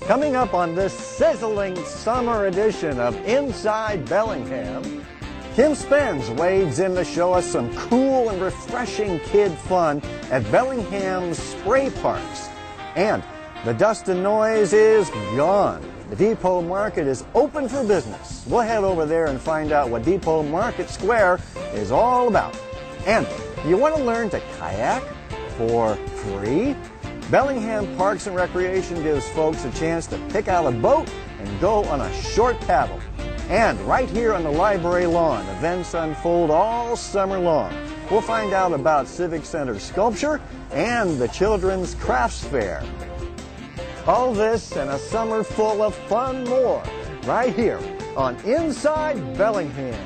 Coming up on this sizzling summer edition of Inside Bellingham, Kim Spence wades in to show us some cool and refreshing kid fun at Bellingham's spray parks. And the dust and noise is gone. The Depot Market is open for business. We'll head over there and find out what Depot Market Square is all about. And you want to learn to kayak for free? Bellingham Parks and Recreation gives folks a chance to pick out a boat and go on a short paddle. And right here on the library lawn, events unfold all summer long. We'll find out about Civic Center sculpture and the Children's Crafts Fair. All this and a summer full of fun more, right here on Inside Bellingham.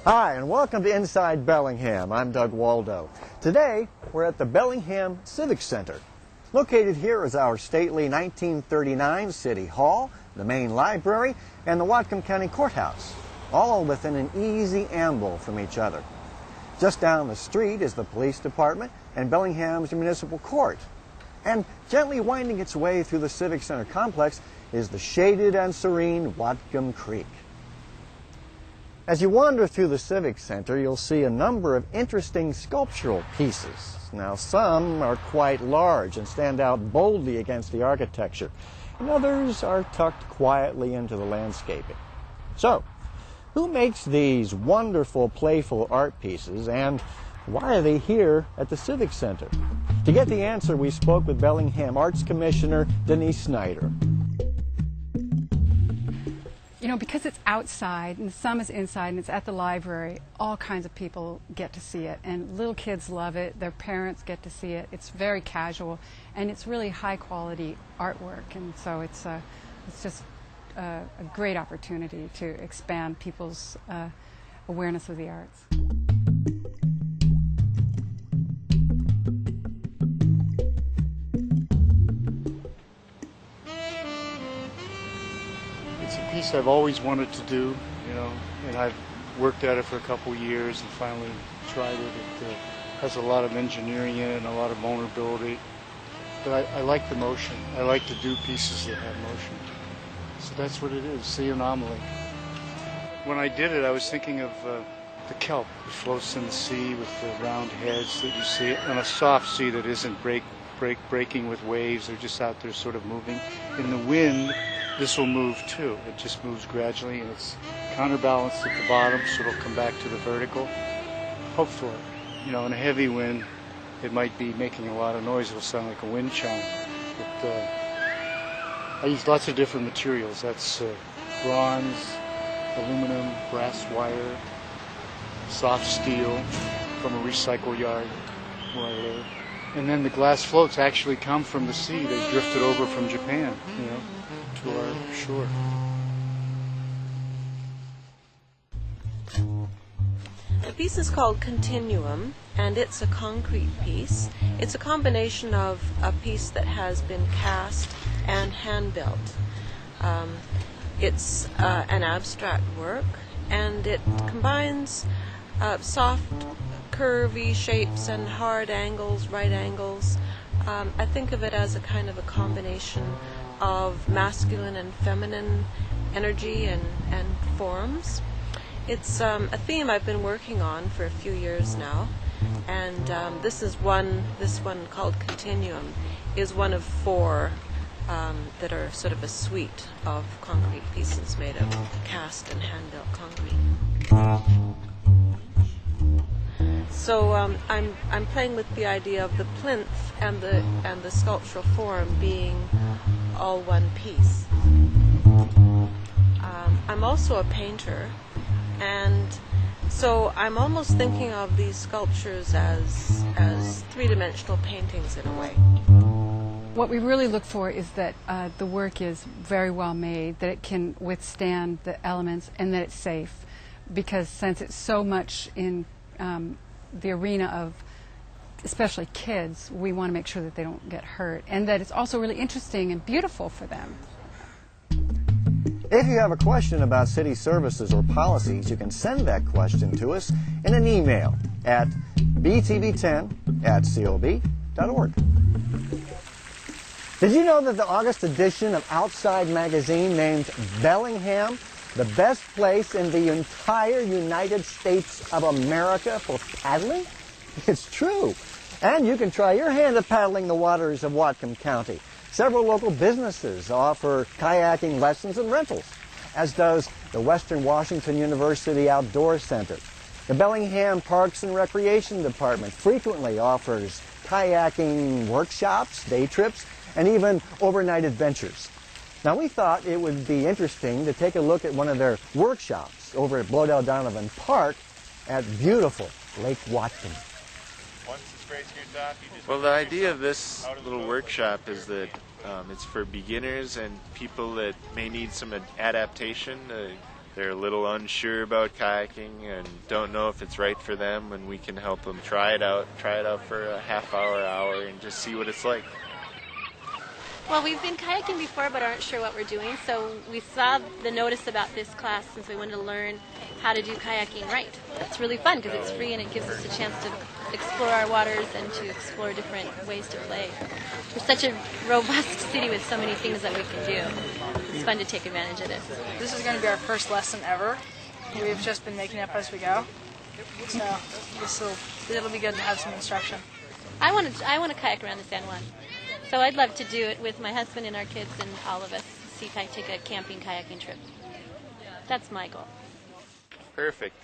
Hi, and welcome to Inside Bellingham. I'm Doug Waldo. Today, we're at the Bellingham Civic Center. Located here is our stately 1939 City Hall, the main library, and the Whatcom County Courthouse, all within an easy amble from each other. Just down the street is the police department and Bellingham's municipal court. And gently winding its way through the Civic Center complex is the shaded and serene Whatcom Creek. As you wander through the Civic Center, you'll see a number of interesting sculptural pieces. Now, some are quite large and stand out boldly against the architecture, and others are tucked quietly into the landscaping. So, who makes these wonderful, playful art pieces, and why are they here at the Civic Center? To get the answer, we spoke with Bellingham Arts Commissioner Denise Snyder. You know, because it's outside and some is inside and it's at the library, all kinds of people get to see it. And little kids love it, their parents get to see it. It's very casual and it's really high quality artwork. And so it's just a great opportunity to expand people's awareness of the arts. Piece I've always wanted to do, you know, and I've worked at it for a couple years and finally tried it. It has a lot of engineering in it and a lot of vulnerability, but I like the motion. I like to do pieces that have motion. So that's what it is, the anomaly. When I did it, I was thinking of the kelp that floats in the sea with the round heads that you see on a soft sea that isn't breaking with waves. They're just out there sort of moving. In the wind, this will move too. It just moves gradually and it's counterbalanced at the bottom, so it'll come back to the vertical. Hopefully. You know, in a heavy wind, it might be making a lot of noise. It'll sound like a wind chime. But I use lots of different materials. That's bronze, aluminum, brass wire, soft steel from a recycle yard where I live. And then the glass floats actually come from the sea. They drifted over from Japan, you know, to our shore. The piece is called Continuum, and it's a concrete piece. It's a combination of a piece that has been cast and hand-built. It's an abstract work, and it combines soft, curvy shapes and hard angles, right angles. I think of it as a kind of a combination of masculine and feminine energy and forms. It's a theme I've been working on for a few years now, and this one called Continuum is one of four that are sort of a suite of concrete pieces made of cast and hand-built concrete. So I'm playing with the idea of the plinth and the sculptural form being all one piece. I'm also a painter, and so I'm almost thinking of these sculptures as three-dimensional paintings in a way. What we really look for is that the work is very well made, that it can withstand the elements, and that it's safe. Because since it's so much in the arena of especially kids, we want to make sure that they don't get hurt, and that it's also really interesting and beautiful for them. If you have a question about city services or policies, you can send that question to us in an email at btv10@cob.org. Did you know that the August edition of Outside magazine named Bellingham the best place in the entire United States of America for paddling? It's true. And you can try your hand at paddling the waters of Whatcom County. Several local businesses offer kayaking lessons and rentals, as does the Western Washington University Outdoor Center. The Bellingham Parks and Recreation Department frequently offers kayaking workshops, day trips, and even overnight adventures. Now, we thought it would be interesting to take a look at one of their workshops over at Bloedel Donovan Park at beautiful Lake Whatcom. Well, the idea of this little workshop is that it's for beginners and people that may need some adaptation. They're a little unsure about kayaking and don't know if it's right for them, and we can help them try it out for a half hour, and just see what it's like. Well, we've been kayaking before but aren't sure what we're doing, so we saw the notice about this class since we wanted to learn how to do kayaking right. It's really fun because it's free and it gives us a chance to explore our waters and to explore different ways to play. We're such a robust city with so many things that we can do. It's fun to take advantage of this. This is going to be our first lesson ever. We've just been making it up as we go. So it'll be good to have some instruction. I want to kayak around the San Juan. So I'd love to do it with my husband and our kids and all of us. See if I take a camping kayaking trip. That's my goal. Perfect.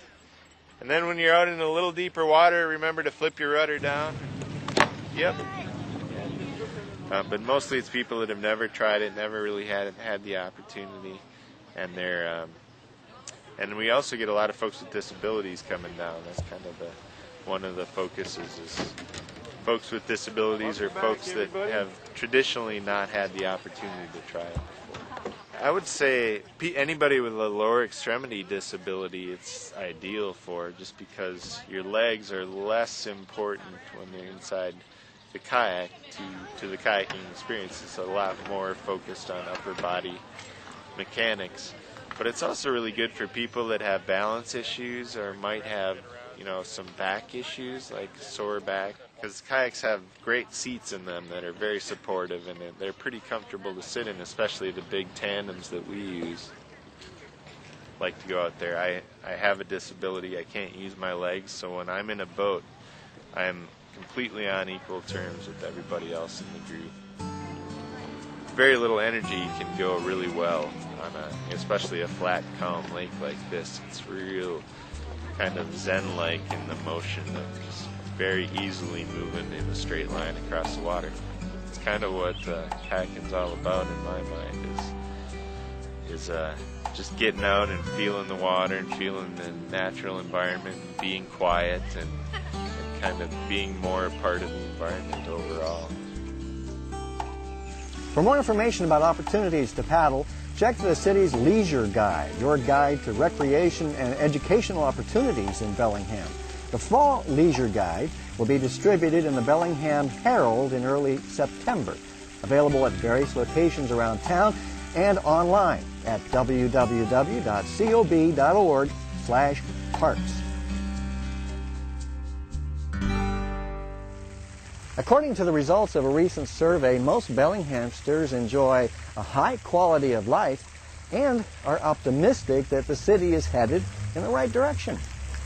And then when you're out in a little deeper water, remember to flip your rudder down. Yep. But mostly it's people that have never tried it, never really had the opportunity, and and we also get a lot of folks with disabilities coming down. That's kind of one of the focuses is folks with disabilities or folks that have traditionally not had the opportunity to try it before. I would say anybody with a lower extremity disability it's ideal for, just because your legs are less important when they're inside the kayak to the kayaking experience. It's a lot more focused on upper body mechanics. But it's also really good for people that have balance issues or might have some back issues like sore back, because kayaks have great seats in them that are very supportive and they're pretty comfortable to sit in, especially the big tandems that we use. Like to go out there. I have a disability. I can't use my legs, so when I'm in a boat, I'm completely on equal terms with everybody else in the group. Very little energy can go really well on especially a flat, calm lake like this. It's real kind of zen-like in the motion of just very easily moving in a straight line across the water. It's kind of what kayaking's all about in my mind, is just getting out and feeling the water and feeling the natural environment and being quiet and kind of being more a part of the environment overall. For more information about opportunities to paddle, check the city's Leisure Guide, your guide to recreation and educational opportunities in Bellingham. The Fall Leisure Guide will be distributed in the Bellingham Herald in early September, available at various locations around town and online at www.cob.org/parks. According to the results of a recent survey, most Bellinghamsters enjoy a high quality of life and are optimistic that the city is headed in the right direction.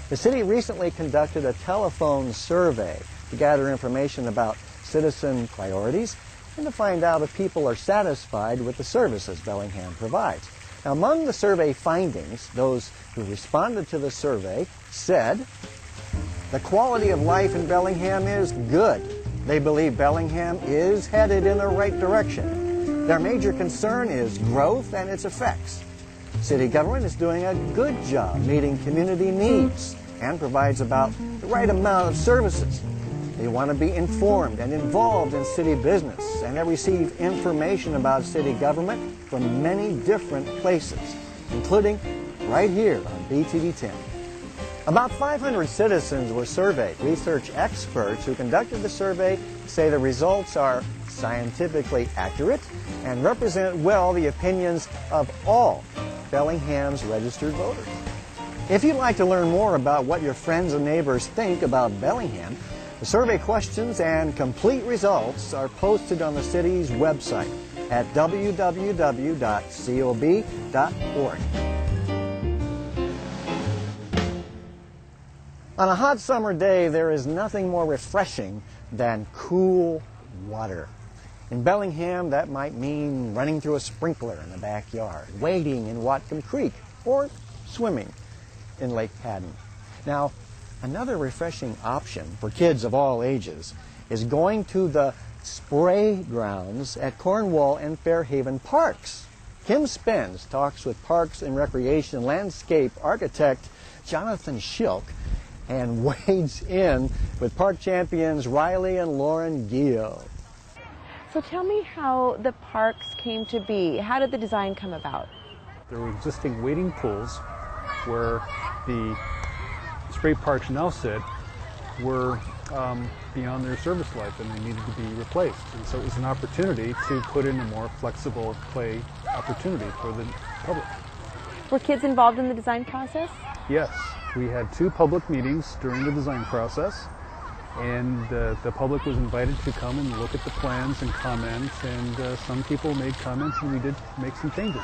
The city recently conducted a telephone survey to gather information about citizen priorities and to find out if people are satisfied with the services Bellingham provides. Now, among the survey findings, those who responded to the survey said the quality of life in Bellingham is good. They believe Bellingham is headed in the right direction. Their major concern is growth and its effects. City government is doing a good job meeting community needs and provides about the right amount of services. They want to be informed and involved in city business, and they receive information about city government from many different places, including right here on BTV10. About 500 citizens were surveyed. Research experts who conducted the survey say the results are scientifically accurate and represent well the opinions of all Bellingham's registered voters. If you'd like to learn more about what your friends and neighbors think about Bellingham, the survey questions and complete results are posted on the city's website at www.cob.org. On a hot summer day, there is nothing more refreshing than cool water. In Bellingham, that might mean running through a sprinkler in the backyard, wading in Watcombe Creek, or swimming in Lake Haddon. Now, another refreshing option for kids of all ages is going to the spray grounds at Cornwall and Fairhaven Parks. Kim Spence talks with Parks and Recreation landscape architect Jonathan Schilk and wades in with park champions Riley and Lauren Gio. So tell me how the parks came to be. How did the design come about? There were existing wading pools where the spray parks now sit were beyond their service life and they needed to be replaced. And so it was an opportunity to put in a more flexible play opportunity for the public. Were kids involved in the design process? Yes, we had 2 public meetings during the design process, and the public was invited to come and look at the plans and comment, and some people made comments and we did make some changes.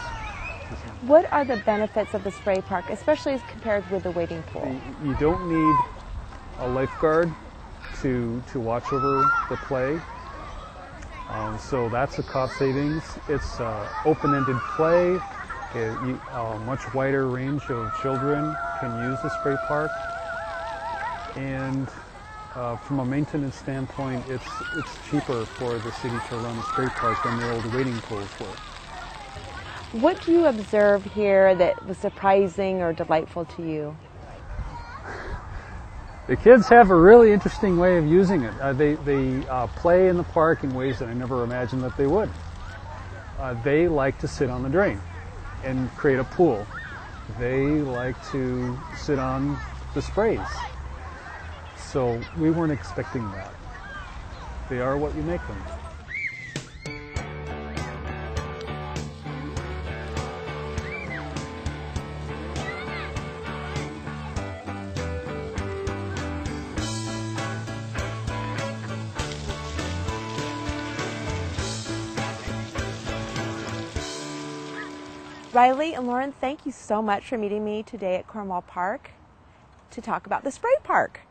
What are the benefits of the spray park, especially as compared with the wading pool? You don't need a lifeguard to watch over the play, so that's a cost savings. It's open-ended play. A much wider range of children can use the spray park, and from a maintenance standpoint, it's cheaper for the city to run the spray park than the old wading pools were. What do you observe here that was surprising or delightful to you? The kids have a really interesting way of using it. They play in the park in ways that I never imagined that they would. They like to sit on the drain and create a pool. They like to sit on the sprays. So we weren't expecting that. They are what you make them. Riley and Lauren, thank you so much for meeting me today at Cornwall Park to talk about the spray park.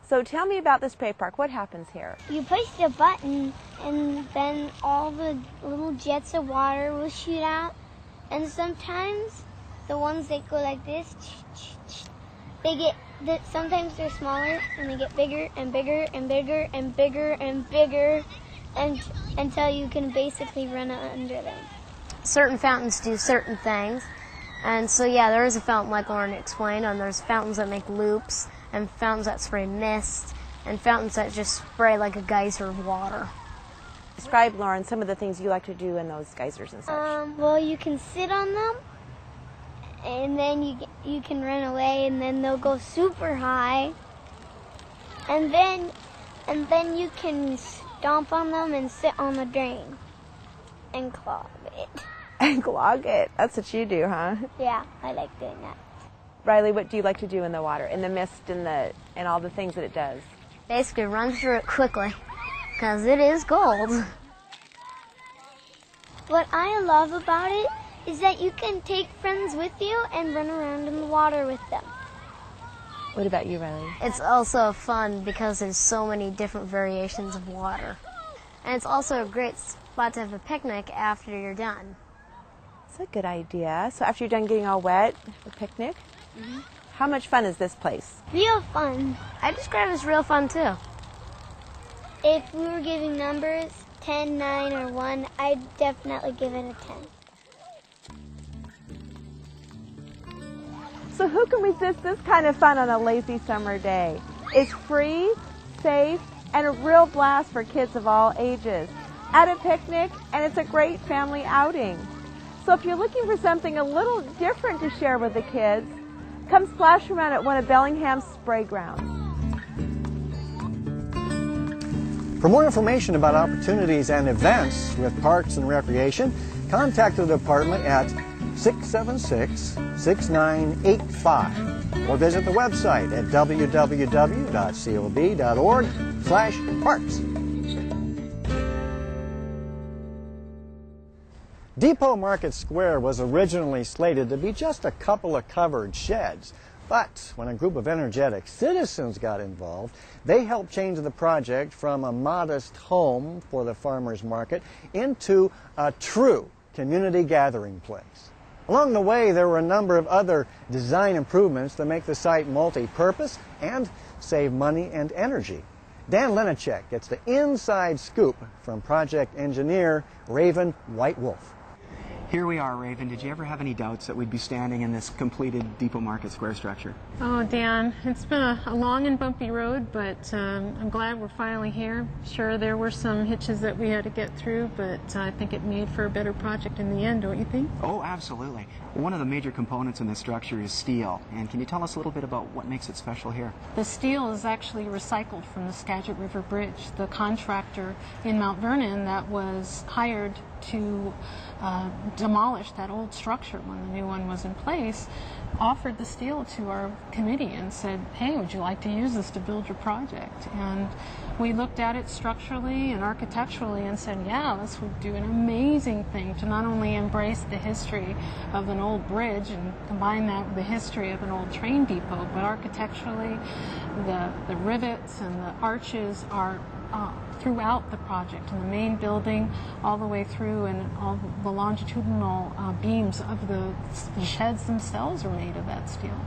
So tell me about the spray park. What happens here? You push the button and then all the little jets of water will shoot out. And sometimes the ones that go like this, sometimes they're smaller and they get bigger and bigger and bigger and bigger and bigger until you can basically run under them. Certain fountains do certain things, and so yeah, there is a fountain like Lauren explained, and there's fountains that make loops, and fountains that spray mist, and fountains that just spray like a geyser of water. Describe, Lauren, some of the things you like to do in those geysers and such. Well, you can sit on them, and then you can run away, and then they'll go super high, and then you can stomp on them and sit on the drain and clog it. And clog it. That's what you do, huh? Yeah, I like doing that. Riley, what do you like to do in the water, in the mist and all the things that it does? Basically run through it quickly, because it is cold. What I love about it is that you can take friends with you and run around in the water with them. What about you, Riley? It's also fun because there's so many different variations of water. And it's also a great spot to have a picnic after you're done. That's a good idea. So after you're done getting all wet, a picnic? Mm-hmm. How much fun is this place? Real fun. I describe it as real fun too. If we were giving numbers, 10, 9, or 1, I'd definitely give it a 10. So who can resist this kind of fun on a lazy summer day? It's free, safe, and a real blast for kids of all ages. At a picnic, and it's a great family outing. So if you're looking for something a little different to share with the kids, come splash around at one of Bellingham's spray grounds. For more information about opportunities and events with Parks and Recreation, contact the department at 676-6985 or visit the website at www.cob.org/parks. Depot Market Square was originally slated to be just a couple of covered sheds, but when a group of energetic citizens got involved, they helped change the project from a modest home for the farmers market into a true community gathering place. Along the way, there were a number of other design improvements to make the site multi-purpose and save money and energy. Dan Lenacek gets the inside scoop from project engineer Raven White-Wolf. Here we are, Raven. Did you ever have any doubts that we'd be standing in this completed Depot Market Square structure? Oh, Dan, it's been a long and bumpy road, but I'm glad we're finally here. Sure, there were some hitches that we had to get through, but I think it made for a better project in the end, don't you think? Oh, absolutely. One of the major components in this structure is steel. And can you tell us a little bit about what makes it special here? The steel is actually recycled from the Skagit River Bridge. The contractor in Mount Vernon that was hired to demolish that old structure when the new one was in place offered the steel to our committee and said, hey, would you like to use this to build your project? And we looked at it structurally and architecturally and said, yeah, this would do an amazing thing to not only embrace the history of an old bridge and combine that with the history of an old train depot, but architecturally the rivets and the arches are throughout the project, in the main building all the way through, and all the longitudinal beams of the sheds themselves are made of that steel.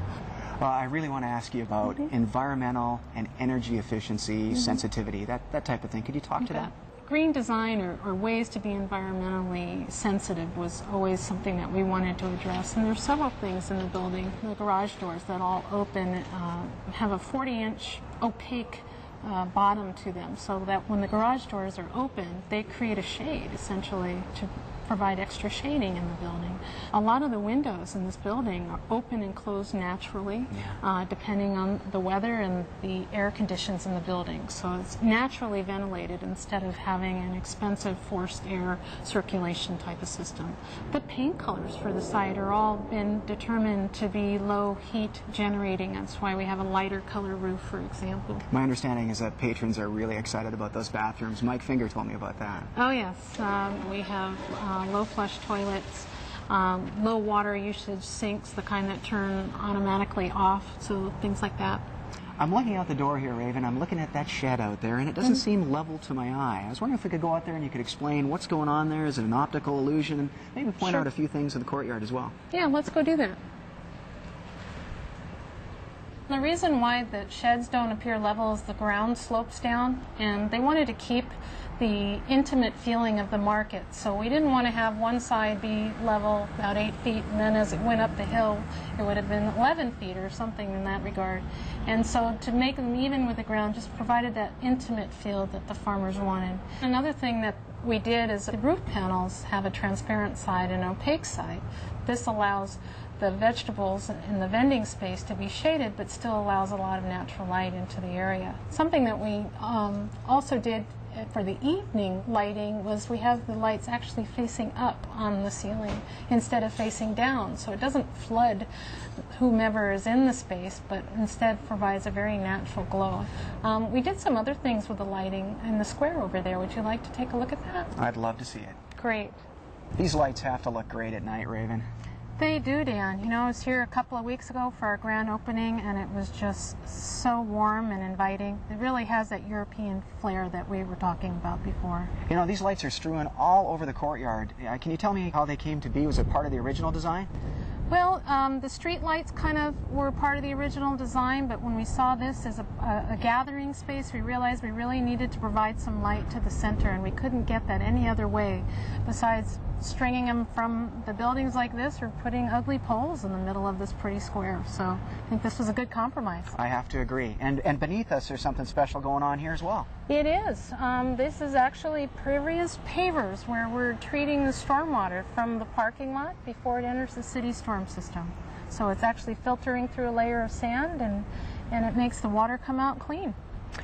Well, I really want to ask you about environmental and energy efficiency, sensitivity, that type of thing. Could you talk to that? Green design or ways to be environmentally sensitive was always something that we wanted to address. And there's several things in the building. The garage doors that all open have a 40-inch opaque bottom to them, so that when the garage doors are open, they create a shade, essentially, to provide extra shading in the building. A lot of the windows in this building are open and closed naturally, depending on the weather and the air conditions in the building. So it's naturally ventilated instead of having an expensive forced air circulation type of system. The paint colors for the site are all been determined to be low heat generating. That's why we have a lighter color roof, for example. My understanding is that patrons are really excited about those bathrooms. Mike Finger told me about that. Oh yes, we have low flush toilets, low water usage sinks, the kind that turn automatically off, so things like that. I'm looking out the door here, Raven. I'm looking at that shed out there, and it doesn't seem level to my eye. I was wondering if we could go out there and you could explain what's going on there. Is it an optical illusion? And maybe point out a few things in the courtyard as well. Yeah, let's go do that. The reason why the sheds don't appear level is the ground slopes down, and they wanted to keep the intimate feeling of the market. So we didn't want to have one side be level about 8 feet, and then as it went up the hill, it would have been 11 feet or something in that regard. And so to make them even with the ground just provided that intimate feel that the farmers wanted. Another thing that we did is the roof panels have a transparent side and an opaque side. This allows the vegetables in the vending space to be shaded, but still allows a lot of natural light into the area. Something that we also did for the evening lighting was we have the lights actually facing up on the ceiling instead of facing down, so it doesn't flood whomever is in the space, but instead provides a very natural glow. We did some other things with the lighting in the square over there. Would you like to take a look at that? I'd love to see it. Great. These lights have to look great at night, Raven. They do, Dan. You know, I was here a couple of weeks ago for our grand opening, and it was just so warm and inviting. It really has that European flair that we were talking about before. You know, these lights are strewn all over the courtyard. Can you tell me how they came to be? Was it part of the original design? Well, the street lights kind of were part of the original design, but when we saw this as a gathering space, we realized we really needed to provide some light to the center, and we couldn't get that any other way besides stringing them from the buildings like this or putting ugly poles in the middle of this pretty square. So I think this was a good compromise. I have to agree. And beneath us, there's something special going on here as well. It is. This is actually previous pavers where we're treating the stormwater from the parking lot before it enters the city storm system. So it's actually filtering through a layer of sand, and it makes the water come out clean.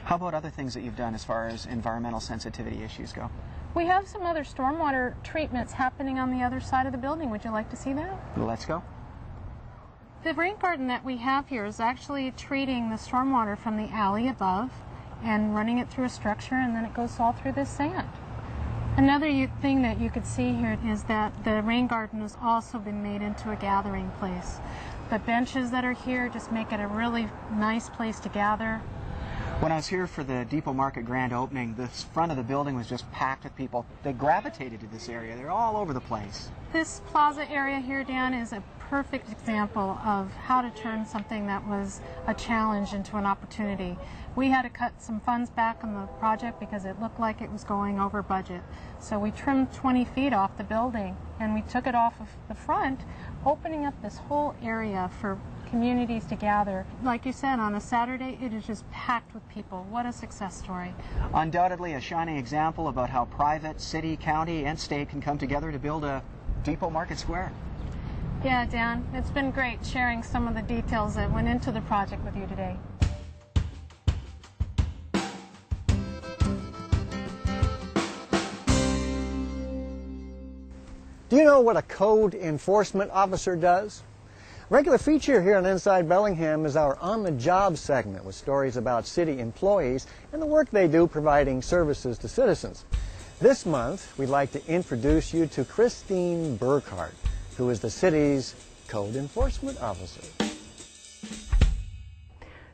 How about other things that you've done as far as environmental sensitivity issues go? We have some other stormwater treatments happening on the other side of the building. Would you like to see that? Let's go. The rain garden that we have here is actually treating the stormwater from the alley above and running it through a structure, and then it goes all through this sand. Another thing that you could see here is that the rain garden has also been made into a gathering place. The benches that are here just make it a really nice place to gather. When I was here for the Depot Market grand opening, the front of the building was just packed with people. They gravitated to this area. They're all over the place. This plaza area here, Dan, is a perfect example of how to turn something that was a challenge into an opportunity. We had to cut some funds back on the project because it looked like it was going over budget. So we trimmed 20 feet off the building and we took it off of the front, opening up this whole area for communities to gather. Like you said, on a Saturday, it is just packed with people. What a success story. Undoubtedly a shining example about how private, city, county, and state can come together to build a Depot Market Square. Yeah, Dan, it's been great sharing some of the details that went into the project with you today. Do you know what a code enforcement officer does? A regular feature here on Inside Bellingham is our On the Job segment with stories about city employees and the work they do providing services to citizens. This month, we'd like to introduce you to Christine Burkhart, who is the city's code enforcement officer.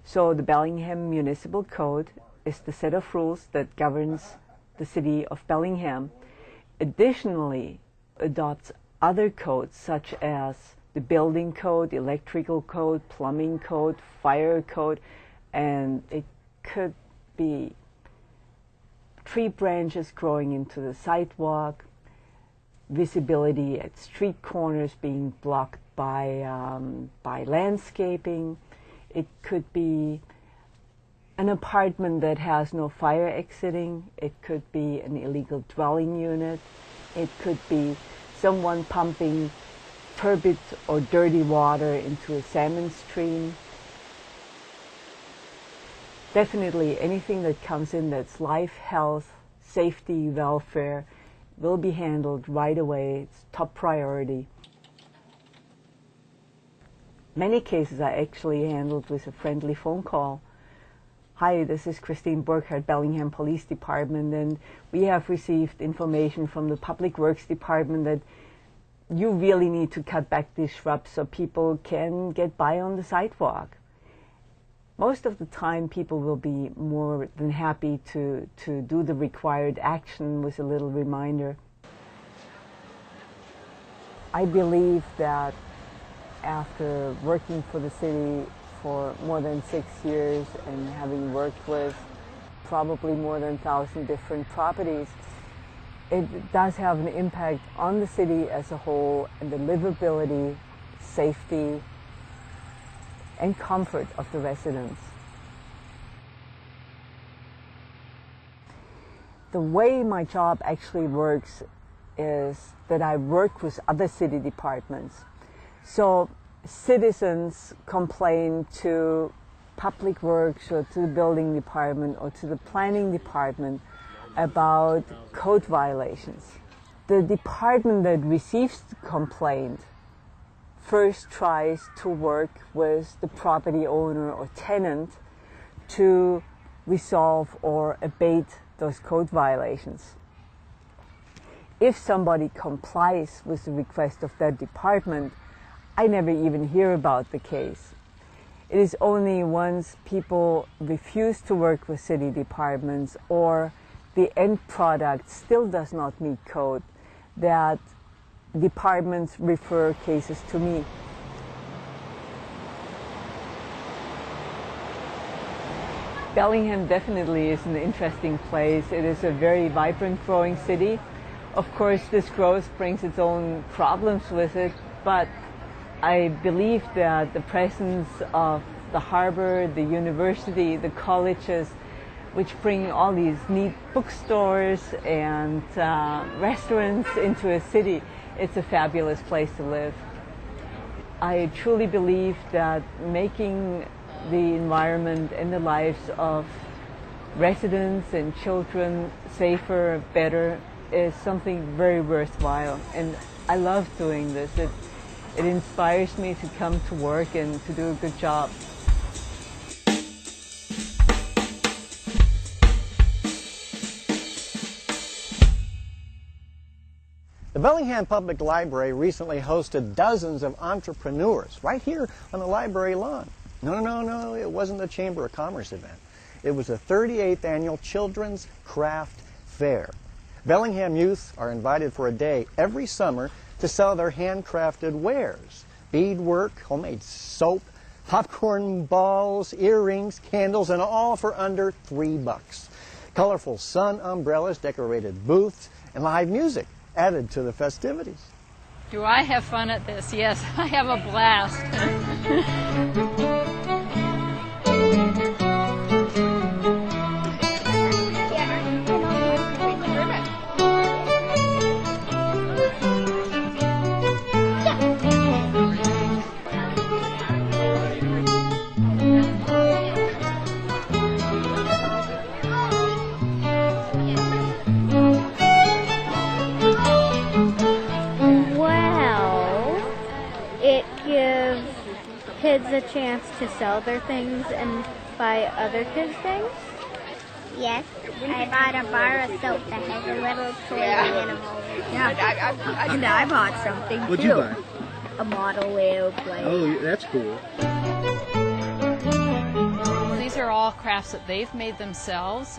So the Bellingham Municipal Code is the set of rules that governs the city of Bellingham. Additionally, adopts other codes such as the building code, electrical code, plumbing code, fire code, and it could be tree branches growing into the sidewalk, visibility at street corners being blocked by landscaping. It could be an apartment that has no fire exiting. It could be an illegal dwelling unit. It could be someone pumping turbid or dirty water into a salmon stream. Definitely anything that comes in that's life, health, safety, welfare will be handled right away. It's top priority. Many cases are actually handled with a friendly phone call. Hi, this is Christine Burkhart, Bellingham Police Department, and we have received information from the Public Works Department that you really need to cut back these shrubs so people can get by on the sidewalk. Most of the time people will be more than happy to do the required action with a little reminder. I believe that after working for the city for more than 6 years and having worked with probably more than 1,000 different properties, it does have an impact on the city as a whole and the livability, safety, and comfort of the residents. The way my job actually works is that I work with other city departments. So citizens complain to Public Works or to the building department or to the planning department about code violations. The department that receives the complaint first tries to work with the property owner or tenant to resolve or abate those code violations. If somebody complies with the request of that department, I never even hear about the case. It is only once people refuse to work with city departments or the end product still does not meet code that departments refer cases to me. Bellingham definitely is an interesting place. It is a very vibrant, growing city Of course, this growth brings its own problems with it, but I believe that the presence of the harbor, the university, the colleges, which bring all these neat bookstores and restaurants into a city, it's a fabulous place to live. I truly believe that making the environment and the lives of residents and children safer, better, is something very worthwhile. And I love doing this. It inspires me to come to work and to do a good job. The Bellingham Public Library recently hosted dozens of entrepreneurs right here on the library lawn. No, it wasn't the Chamber of Commerce event. It was the 38th Annual Children's Craft Fair. Bellingham youth are invited for a day every summer to sell their handcrafted wares. Beadwork, homemade soap, popcorn balls, earrings, candles, and all for under $3. Colorful sun umbrellas, decorated booths, and live music added to the festivities. Do I have fun at this? Yes, I have a blast. Kids a chance to sell their things and buy other kids' things? Yes. I bought a bar of soap that has a little toy animal. Yeah, and I bought something too. What'd you buy? A model airplane. Oh, that's cool. These are all crafts that they've made themselves.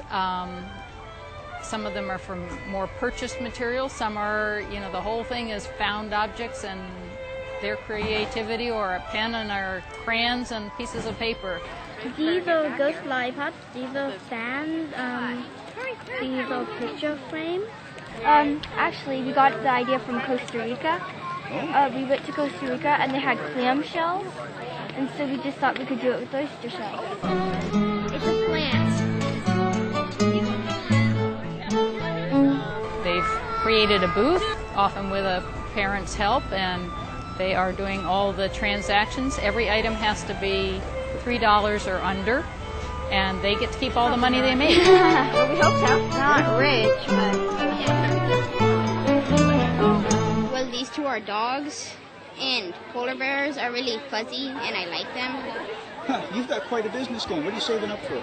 Some of them are from more purchased materials. Some are, the whole thing is found objects and their creativity, or a pen and our crayons and pieces of paper. These are ghost lollipops, these are fans, these are picture frames. Actually, we got the idea from Costa Rica. We went to Costa Rica and they had clam shells, and so we just thought we could do it with oyster shells. It's a plant. They've created a booth, often with a parent's help, and they are doing all the transactions. Every item has to be $3 or under, and they get to keep all the money they make. Well, we hope so. Not rich, but... Well, these two are dogs, and polar bears are really fuzzy, and I like them. Huh, you've got quite a business going. What are you saving up for?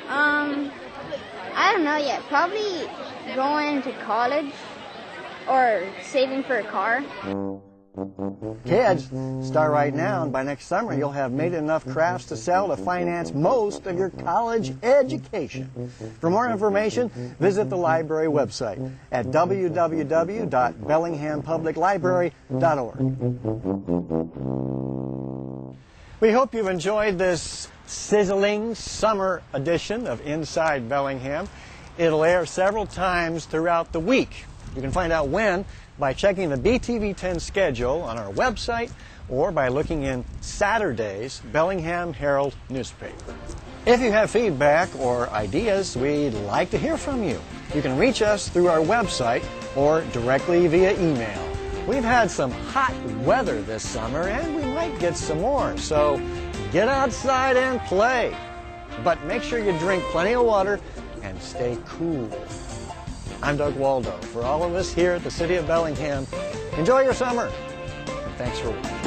I don't know yet. Probably going to college or saving for a car. Kids, start right now, and by next summer you'll have made enough crafts to sell to finance most of your college education. For more information, visit the library website at www.bellinghampubliclibrary.org. We hope you've enjoyed this sizzling summer edition of Inside Bellingham. It'll air several times throughout the week. You can find out when by checking the BTV10 schedule on our website or by looking in Saturday's Bellingham Herald newspaper. If you have feedback or ideas, we'd like to hear from you. You can reach us through our website or directly via email. We've had some hot weather this summer and we might get some more, so get outside and play. But make sure you drink plenty of water and stay cool. I'm Doug Waldo. For all of us here at the City of Bellingham, enjoy your summer, and thanks for watching.